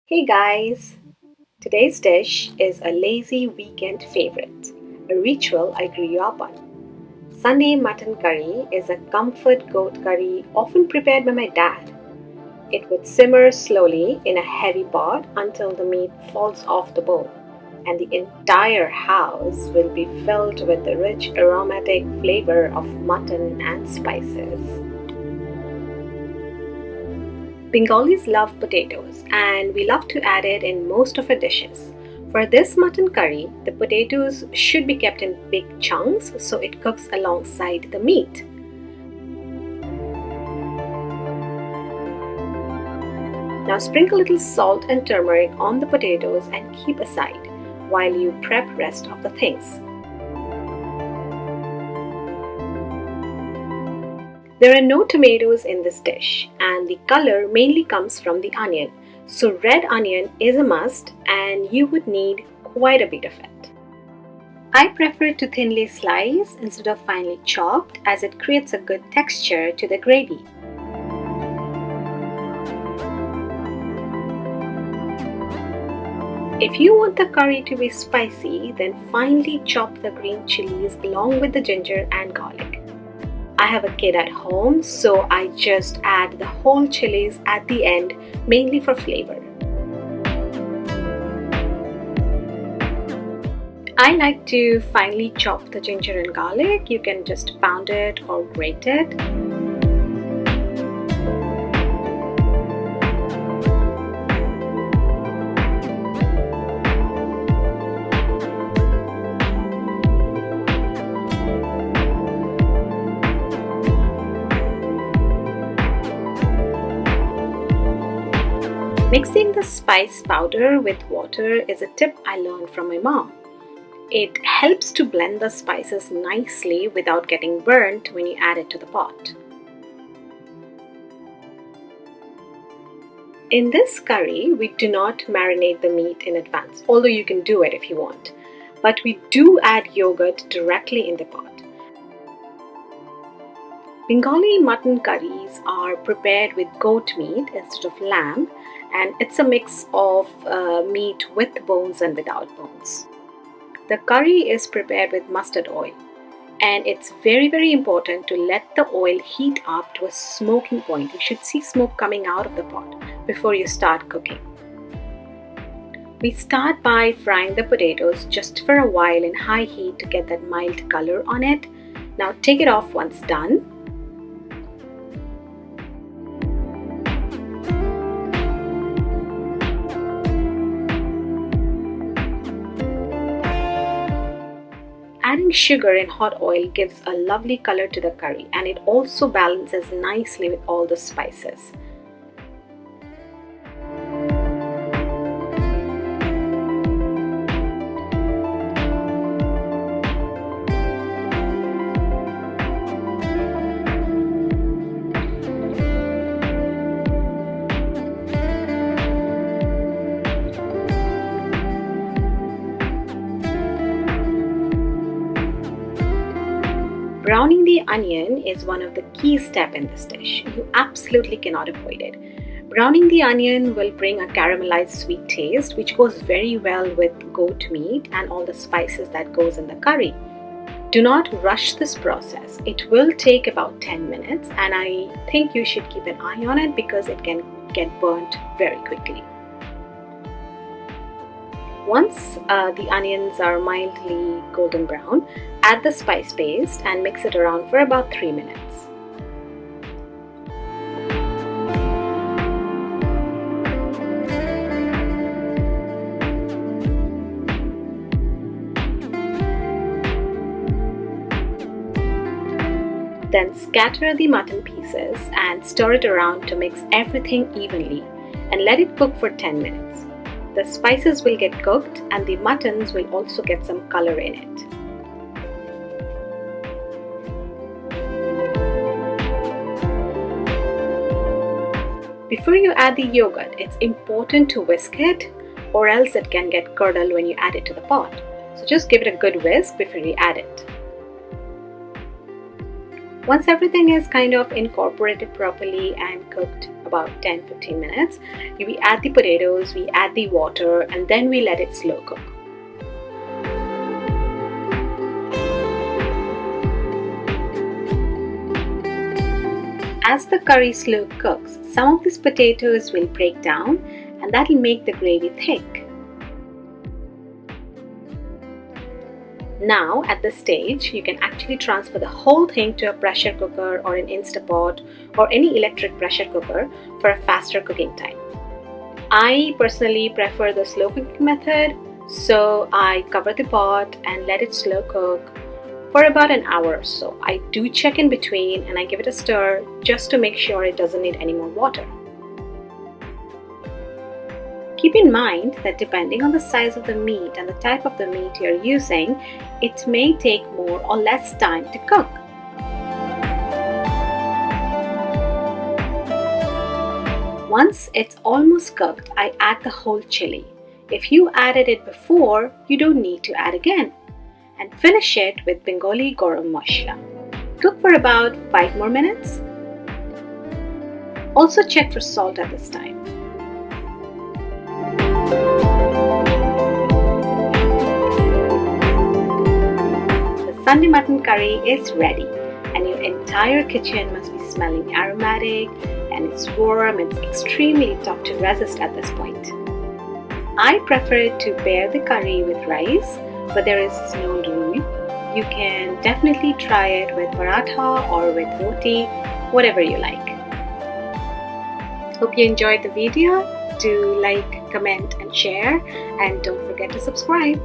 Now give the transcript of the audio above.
Hey guys! Today's dish is a lazy weekend favorite, a ritual I grew up on. Sunday mutton curry is a comfort goat curry often prepared by my dad. It would simmer slowly in a heavy pot until the meat falls off the bone, and the entire house will be filled with the rich aromatic flavor of mutton and spices. Bengalis love potatoes and we love to add it in most of our dishes. For this mutton curry, the potatoes should be kept in big chunks so it cooks alongside the meat. Now sprinkle a little salt and turmeric on the potatoes and keep aside while you prep rest of the things. There are no tomatoes in this dish and the color mainly comes from the onion. So red onion is a must and you would need quite a bit of it. I prefer to thinly slice instead of finely chopped as it creates a good texture to the gravy. If you want the curry to be spicy, then finely chop the green chilies along with the ginger and garlic. I have a kid at home, so I just add the whole chilies at the end, mainly for flavor. I like to finely chop the ginger and garlic. You can just pound it or grate it. Mixing the spice powder with water is a tip I learned from my mom. It helps to blend the spices nicely without getting burnt when you add it to the pot. In this curry, we do not marinate the meat in advance, although you can do it if you want. But we do add yogurt directly in the pot. Bengali mutton curries are prepared with goat meat instead of lamb, and it's a mix of meat with bones and without bones. The curry is prepared with mustard oil, and it's very important to let the oil heat up to a smoking point. You should see smoke coming out of the pot before you start cooking. We start by frying the potatoes just for a while in high heat to get that mild color on it. Now take it off once done. Adding sugar in hot oil gives a lovely color to the curry, and it also balances nicely with all the spices. Browning the onion is one of the key steps in this dish. You absolutely cannot avoid it. Browning the onion will bring a caramelized sweet taste which goes very well with goat meat and all the spices that goes in the curry. Do not rush this process. It will take about 10 minutes and I think you should keep an eye on it because it can get burnt very quickly. Once the onions are mildly golden brown, add the spice paste and mix it around for about 3 minutes. Then scatter the mutton pieces and stir it around to mix everything evenly and let it cook for 10 minutes. The spices will get cooked and the muttons will also get some color in it. Before you add the yogurt, it's important to whisk it or else it can get curdled when you add it to the pot. So just give it a good whisk before you add it. Once everything is kind of incorporated properly and cooked about 10-15 minutes. We add the potatoes, we add the water, and then we let it slow cook. As the curry slow cooks, some of these potatoes will break down, and that will make the gravy thick. Now at this stage, you can actually transfer the whole thing to a pressure cooker or an Instapot or any electric pressure cooker for a faster cooking time. I personally prefer the slow cooking method, so I cover the pot and let it slow cook for about an hour or so. I do check in between and I give it a stir just to make sure it doesn't need any more water. Keep in mind that depending on the size of the meat and the type of the meat you're using, it may take more or less time to cook. Once it's almost cooked, I add the whole chili. If you added it before, you don't need to add again. And finish it with Bengali garam masala. Cook for about 5 more minutes. Also check for salt at this time. The Sunday mutton curry is ready, and your entire kitchen must be smelling aromatic, and it's warm. It's extremely tough to resist at this point. I prefer to pair the curry with rice, but there is no rule. You can definitely try it with paratha or with roti, whatever you like. Hope you enjoyed the video. Do like, comment and share, and don't forget to subscribe.